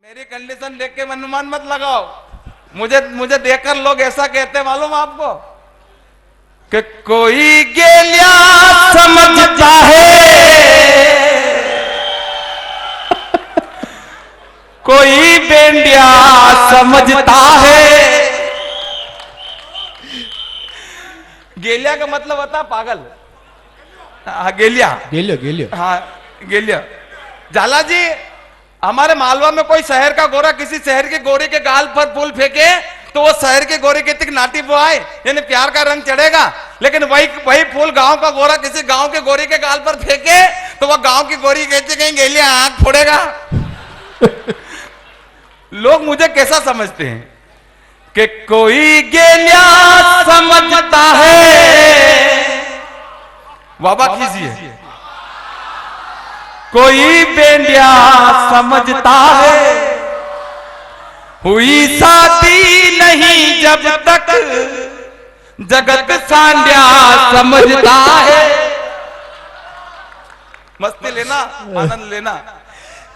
मेरी कंडीशन देख के अनुमान मत लगाओ। मुझे मुझे देखकर लोग ऐसा कहते मालूम आपको कि कोई गेलिया समझता है, कोई बेंडिया समझता है। गेलिया का मतलब होता है पागल। हाँ गेलिया गेलियो गेलियो हाँ गेलिया। झाला जी, हमारे मालवा में कोई शहर का गोरा किसी शहर के गोरे के गाल पर फूल फेंके तो वो शहर के गोरे के तिक नाटी बुआए, यानी प्यार का रंग चढ़ेगा। लेकिन वही फूल गांव का गोरा किसी गांव के गोरे के गाल पर फेंके तो वह गांव की गोरी कहती कहीं गेलिया आंख फोड़ेगा। लोग मुझे कैसा समझते हैं कि कोई गेलिया समझता है, बाबा कीजिए, कोई बेंडिया समझता है। हुई शादी नहीं जब तक जगत सांडिया समझता है। मस्ती लेना, आनंद लेना।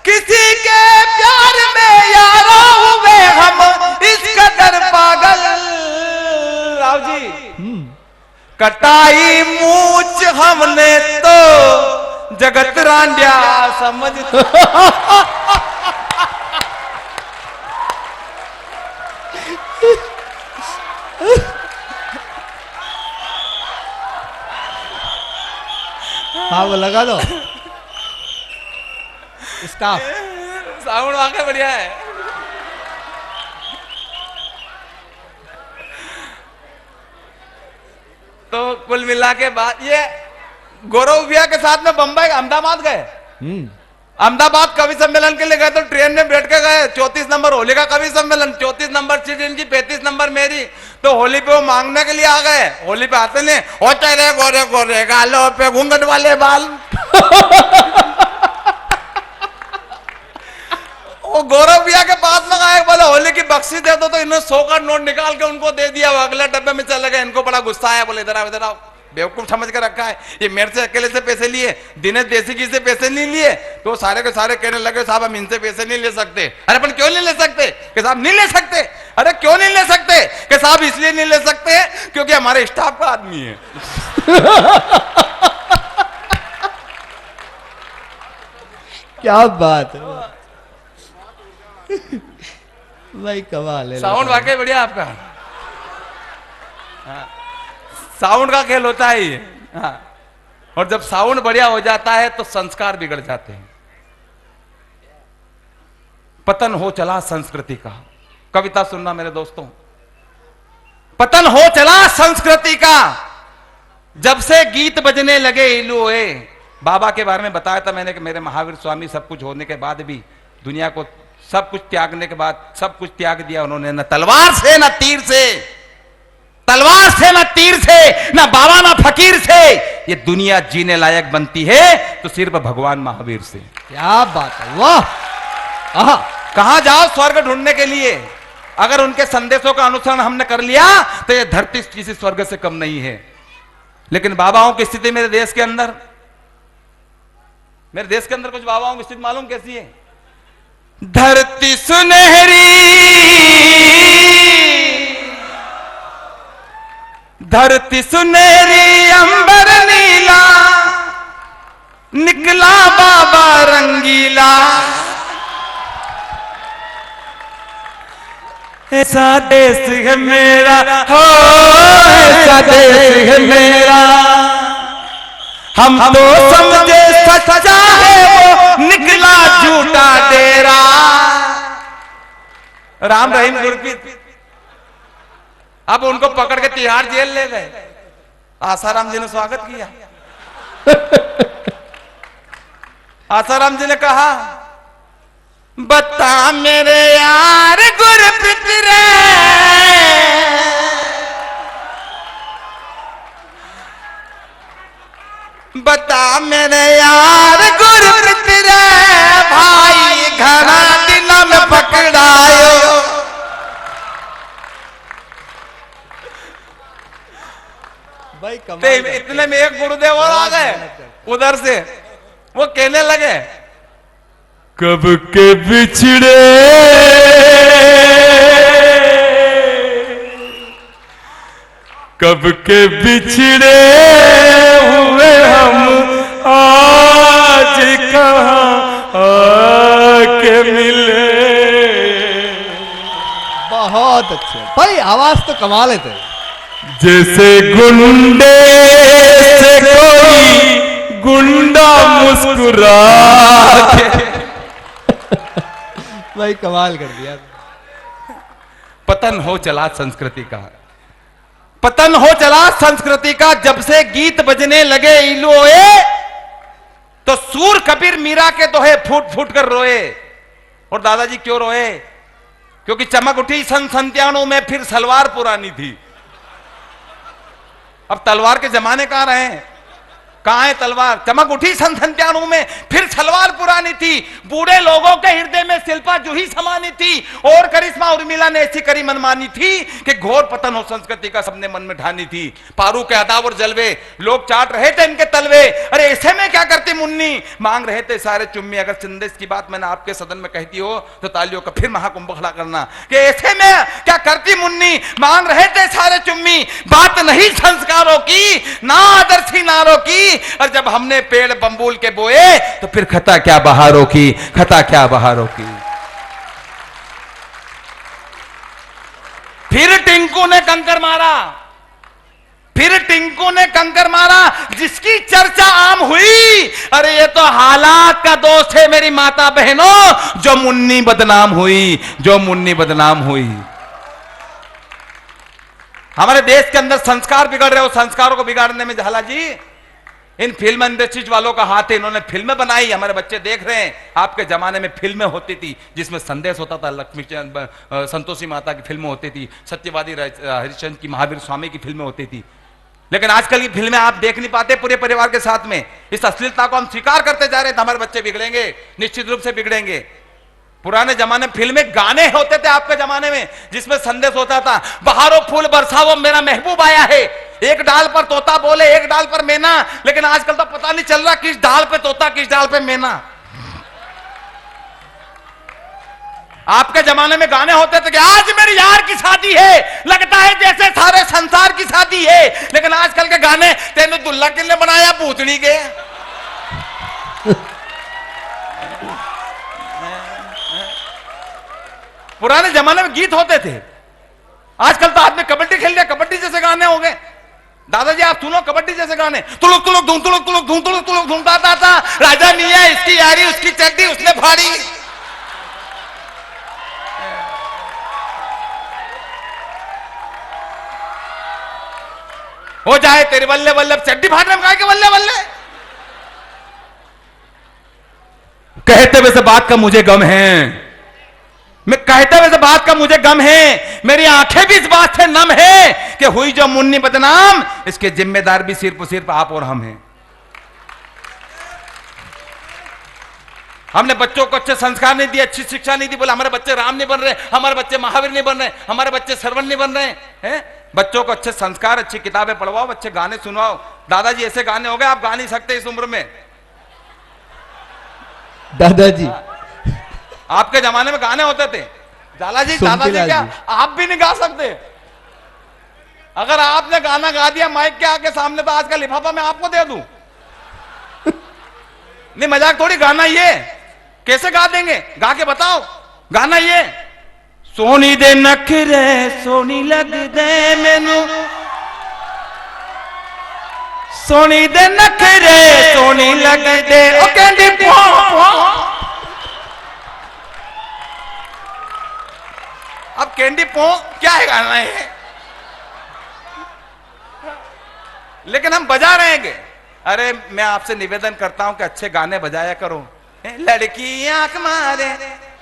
किसी के प्यार में यारा हुए हम इस कदर पागल। राव जी, कटाई मूछ हमने तो जगत रांडिया समझता। हाँ वो लगा दो स्टाफ। साउंड वाकई बढ़िया है। तो कुल मिला के बाद ये गौरव भैया के साथ में बंबई अहमदाबाद गए। अहमदाबाद कवि सम्मेलन के लिए गए तो ट्रेन में बैठ के गए। 34 नंबर होली का कवि सम्मेलन, 34 नंबर सीट इनकी, 35 नंबर मेरी। तो होली पे वो मांगने के लिए आ गए। होली पे आते नहीं, हो तेरे गोरे गोरे गालों पे घूंघट वाले बाल। वो गौरव भैया के पास में गए, बोले होली की बख्शी दे दो। तो इन्होंने 100 का नोट निकाल के उनको दे दिया। वो अगले डब्बे में चले गए। इनको बड़ा गुस्सा आया, बोले इधर आओ इधर आओ, बेवकूफ समझ के रखा है, ये मेरे से अकेले से पैसे लिए, दिनेश देसी की से पैसे नहीं लिए। तो सारे के सारे कहने लगे साहब हम इनसे पैसे नहीं ले सकते। अरे अपन क्यों नहीं ले सकते? कि साहब नहीं ले सकते। अरे क्यों नहीं ले सकते? कि साहब इसलिए नहीं ले सकते क्योंकि हमारे स्टाफ का आदमी है। क्या बात है भाई, कमाल है। साउंड वाकई बढ़िया आपका। हाँ, साउंड का खेल होता है ये। हाँ, और जब साउंड बढ़िया हो जाता है तो संस्कार बिगड़ जाते हैं। पतन हो चला संस्कृति का। कविता सुनना मेरे दोस्तों। पतन हो चला संस्कृति का, जब से गीत बजने लगे इलू होए। बाबा के बारे में बताया था मैंने कि मेरे महावीर स्वामी सब कुछ होने के बाद भी, दुनिया को सब कुछ त्यागने के बाद सब कुछ त्याग दिया उन्होंने। न तलवार से न तीर से, तलवार से न तीर से, न बाबा न फकीर से ये दुनिया जीने लायक बनती है तो सिर्फ भगवान महावीर से। क्या बात है, वाह। कहां जाओ स्वर्ग ढूंढने के लिए? अगर उनके संदेशों का अनुसरण हमने कर लिया तो ये धरती किसी स्वर्ग से कम नहीं है। लेकिन बाबाओं की स्थिति मेरे देश के अंदर कुछ बाबाओं की स्थिति मालूम कैसी है? धरती सुनहरी, धरती सुनहरी अंबर नीला, निकला बाबा रंगीला। ऐसा देश है मेरा, हो ऐसा देश है मेरा। हम तो समझे सच्चा है वो, निकला झूठा डेरा। राम रहीम गुरप्रीत, अब उनको पकड़ के तिहाड़ जेल ले गए। आसाराम जी ने स्वागत किया। आसाराम जी ने कहा, बता मेरे यार गुरप्रीत रे, बता मेरे यार गुरप्रीत रे, भाई घना दिनों में पकड़ायो। भाई कमाल। इतने में एक गुरुदेव और आ गए उधर से। वो कहने लगे कब के बिछड़े कब के बिछड़े हुए हम आज कहाँ आके मिले। बहुत अच्छे भाई, आवाज तो कमाल है तेरी। जैसे गुंडे से कोई गुंडा मुस्कुरा के। भाई कमाल कर दिया। पतन हो चला संस्कृति का, पतन हो चला संस्कृति का। जब से गीत बजने लगे इलोए, तो सूर कबीर मीरा के दोहे फूट फूट कर रोए। और दादाजी क्यों रोए? क्योंकि चमक उठी सन 97 में, फिर सलवार पुरानी थी। अब तलवार के जमाने कहां रहे हैं? कहां है तलवार? चमक उठी सन 97 में, फिर सलवार पुरानी थी। बूढ़े लोगों के हृदय में शिल्पा जूही समानी थी, और करिश्मा उर्मिला ने ऐसी करी मनमानी थी कि घोर पतन हो संस्कृति का सबने मन में ठानी थी। पारू के अदाव और जलवे, लोग चाट रहे थे इनके तलवे। अरे ऐसे में क्या करती मुन्नी, मांग रहे थे सारे चुम्मी। अगर संदेश की बात मैंने आपके सदन में कहती हो तो तालियों का फिर महाकुंभ खड़ा करना कि ऐसे में क्या करती मुन्नी, मांग रहे थे सारे चुम्मी। बात नहीं संस्कारों की, ना आदर्शी नारों की। और जब हमने पेड़ बंबूल के बोए, तो फिर खता क्या बहारों की, खता क्या बहारों की। फिर टिंकू ने कंकर मारा, फिर टिंकू ने कंकर मारा, जिसकी चर्चा आम हुई। अरे ये तो हालात का दोष है मेरी माता बहनों, जो मुन्नी बदनाम हुई, जो मुन्नी बदनाम हुई। हमारे देश के अंदर संस्कार बिगड़ रहे हो, संस्कारों को बिगाड़ने में झाला जी इन फिल्म इंडस्ट्रीज वालों का हाथ है। इन्होंने फिल्में बनाई, हमारे बच्चे देख रहे हैं। आपके जमाने में फिल्में होती थी जिसमें संदेश होता था। लक्ष्मी संतोषी माता की फिल्में होती थी, सत्यवादी हरिश्चंद्र की, महावीर स्वामी की फिल्में होती थी। लेकिन आजकल की फिल्में आप देख नहीं पाते पूरे परिवार के साथ में। इस अश्लीलता को हम स्वीकार करते जा रहे हैं, तो हमारे बच्चे बिगड़ेंगे, निश्चित रूप से बिगड़ेंगे। पुराने जमाने में फिल्में, गाने होते थे आपके जमाने में जिसमें संदेश होता था। बहारो फूल बरसाओ मेरा महबूब आया है, एक डाल पर तोता बोले एक डाल पर मैना। लेकिन आजकल तो पता नहीं चल रहा किस डाल पे तोता किस डाल पे मैना। आपके जमाने में गाने होते थे कि आज मेरी यार की शादी है, लगता है जैसे सारे संसार की शादी है। लेकिन आजकल के गाने, तेने दुल्ला किल्ले बनाया भूतनी के। पुराने जमाने में गीत होते थे, आजकल तो आदमी कबड्डी खेल लिया, कबड्डी जैसे गाने हो गए। दादाजी आप सुनो कबड्डी जैसे गाने, तुलुक तुलुक धूम तुलुक तुलुक धूम तुलुक तुलुक धूमता था। राजा मियां इसकी यारी उसकी चड्डी उसने फाड़ी। हो जाए तेरे बल्ले बल्ले, चड्डी फाड़ने में के बल्ले बल्ले। कहते वैसे बात का मुझे गम है, मैं कहते वैसे बात का मुझे गम है। मेरी आंखें भी इस बात से नम है कि हुई जो मुन्नी बदनाम, इसके जिम्मेदार भी सिर्फ आप और हम हैं। हमने बच्चों को अच्छे संस्कार नहीं दिए, अच्छी शिक्षा नहीं दी। बोला हमारे बच्चे राम नहीं बन रहे, हमारे बच्चे महावीर नहीं बन रहे, हमारे बच्चे श्रवण नहीं बन रहे हैं। बच्चों को अच्छे संस्कार, अच्छी किताबें पढ़वाओ, अच्छे गाने सुनवाओ। दादाजी ऐसे गाने हो गए आप गा नहीं सकते इस उम्र में। दादाजी आपके जमाने में गाने होते थे। दादाजी क्या आप भी नहीं गा सकते? अगर आपने गाना गा दिया माइक के आके सामने, तो आज का लिफाफा मैं आपको दे दूं। नहीं मजाक थोड़ी, गाना ये कैसे गा देंगे? गा के बताओ गाना ये। सोनी दे नखरे सोनी लग दे मैनू, सोनी दे नखरे सोनी लग दे, ओ कहंदी पो पो। अब कैंडी पो क्या है गाना है, लेकिन हम बजा रहेंगे। अरे मैं आपसे निवेदन करता हूं कि अच्छे गाने बजाया करो। लड़की आंख मारे,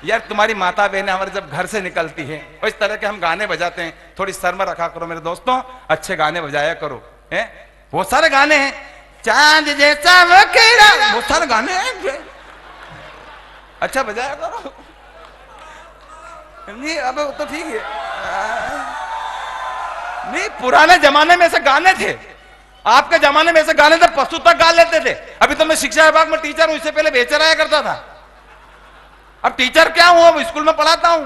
यार तुम्हारी माता बहनें हमारे जब घर से निकलती है और इस तरह के हम गाने बजाते हैं, थोड़ी शर्म रखा करो मेरे दोस्तों, अच्छे गाने बजाया करो। बहुत सारे गाने हैं, चांद जैसा वकीरा, बहुत सारे गाने हैं, अच्छा बजाया करो। नहीं अब तो ठीक है। नहीं पुराने जमाने में ऐसे गाने थे, आपके जमाने में ऐसे गाने थे, पशु तक गा लेते थे। अभी तो मैं शिक्षा विभाग में टीचर हूं, इससे पहले बेचर आया करता था। अब टीचर क्या हूं, अब स्कूल में पढ़ाता हूं।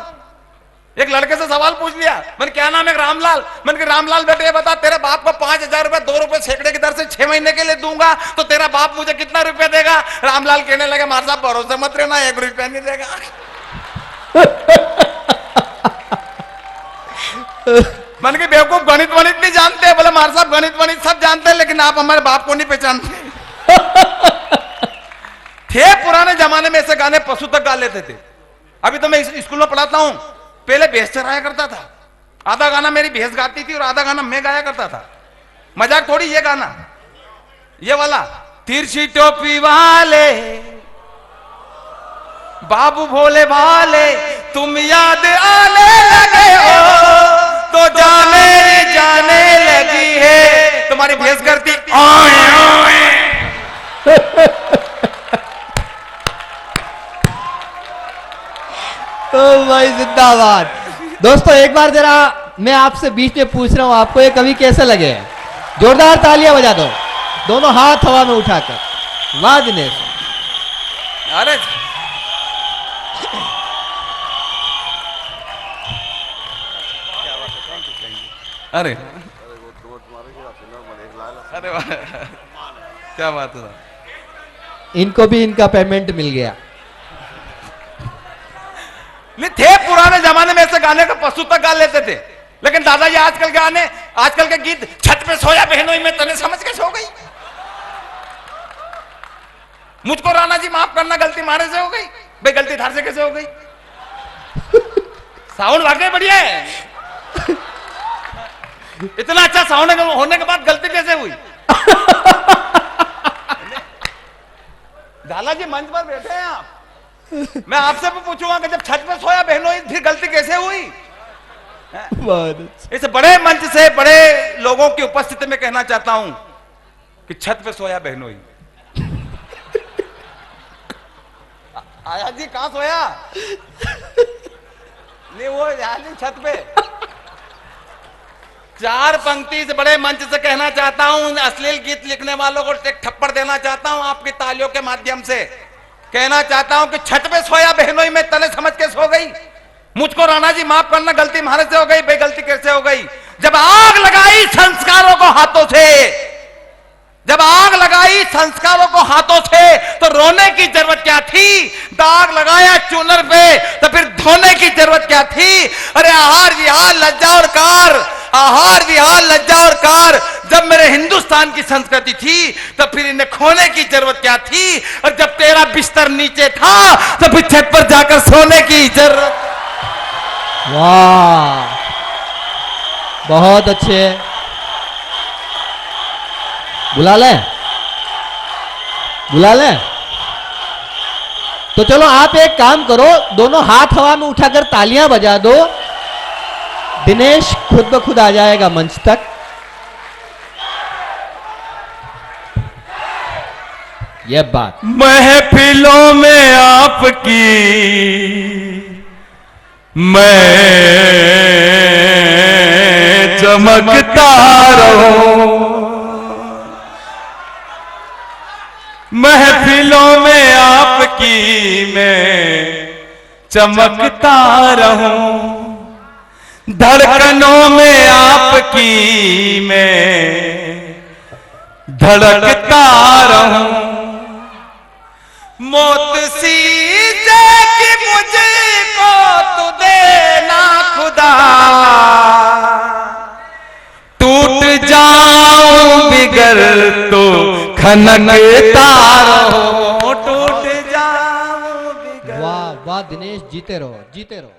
एक लड़के से सवाल पूछ लिया, मैंने क्या नाम है, रामलाल। मैंने कहा रामलाल बेटे ये बता, तेरे बाप को 5,000 रुपए 2 रुपए सैकड़े की दर से 6 महीने के लिए दूंगा तो तेरा बाप मुझे कितना रुपया देगा? रामलाल कहने लगे मार साहब भरोसे मत रहना, 1 रुपया नहीं देगा। मैंने कहा बेवकूफ गणित वणित नहीं जानते? बोले मार साहब गणित वणित सब जानते हैं लेकिन आप हमारे बाप को नहीं पहचानते। थे पुराने जमाने में ऐसे गाने पशु तक गा लेते थे। अभी तो मैं स्कूल में पढ़ाता हूं, पहले भैंस चराया करता था, आधा गाना मेरी भैंस गाती थी और आधा गाना मैं गाया करता था। मजाक थोड़ी ये गाना, ये वाला तिरछी टोपी वाले बाबू भोले भाले तुम याद आने लगे हो तो जाने जाने लगी है। तुम्हारी भैंस करती ओए ओए। तो भाई जिंदाबाद। दोस्तों एक बार जरा मैं आपसे बीच में पूछ रहा हूं, आपको ये कवि कैसे लगे? जोरदार तालियां बजा दो, दोनों हाथ हवा में उठाकर। वाह दिनेश। अरे अरे अरे वाह, क्या बात है। इनको भी इनका पेमेंट मिल गया। नहीं थे पुराने जमाने में ऐसे गाने का पशु तक गा लेते थे, लेकिन दादाजी आजकल के गाने, आजकल के गीत छत पे सोया बहनों में तने समझ के सो गई। मुझको राणा जी माफ करना, गलती मारे से हो गई। भाई गलती थार से कैसे हो गई? साउंड वाकई बढ़िया है। इतना अच्छा साउंड होने के बाद गलती कैसे हुई? झाला जी मंच पर बैठे हैं आप, मैं आपसे भी पूछूंगा कि जब छत पे सोया बहनों फिर गलती कैसे हुई? इस बड़े मंच से बड़े लोगों की उपस्थिति में कहना चाहता हूं कि छत पे सोया बहनों। आया जी कहां सोया? नहीं वो यहाँ नहीं, छत पे। 4 पंक्ति से बड़े मंच से कहना चाहता हूं, अश्लील गीत लिखने वालों को एक थप्पड़ देना चाहता हूं आपकी तालियों के माध्यम से। कहना चाहता हूं कि छत पे सोया बहनों में तने समझ के सो गई। मुझको राणा जी माफ करना, गलती हमारे से हो गई। भाई गलती कैसे हो गई? जब आग लगाई संस्कारों को हाथों से, जब आग लगाई संस्कारों को हाथों से तो रोने की जरूरत क्या थी? दाग लगाया चूनर पे तो फिर धोने की जरूरत क्या थी? अरे आहार विहार लज्जा और कार, आहार विहार लज्जा और कार जब मेरे हिंदुस्तान की संस्कृति थी तो फिर इन्हें खोने की जरूरत क्या थी? और जब तेरा बिस्तर नीचे था तो फिर छत पर जाकर सोने की जरूरत। वाह बहुत अच्छे। बुला लें, बुला लें। तो चलो आप एक काम करो, दोनों हाथ हवा में उठाकर तालियां बजा दो। दिनेश खुद ब खुद आ जाएगा मंच तक। यह बात महफिलों में आपकी मैं चमकता रहूं, महफिलों में आपकी मैं चमकता रहूं, धड़कनों में आपकी मैं धड़कता रहूं, मौत सी कि मुझको तू देना खुदा, टूट जाऊं बिगड़ तो खनकता रहूं, टूट जाऊं बिगड़। वाह वाह दिनेश, जीते रहो जीते रहो।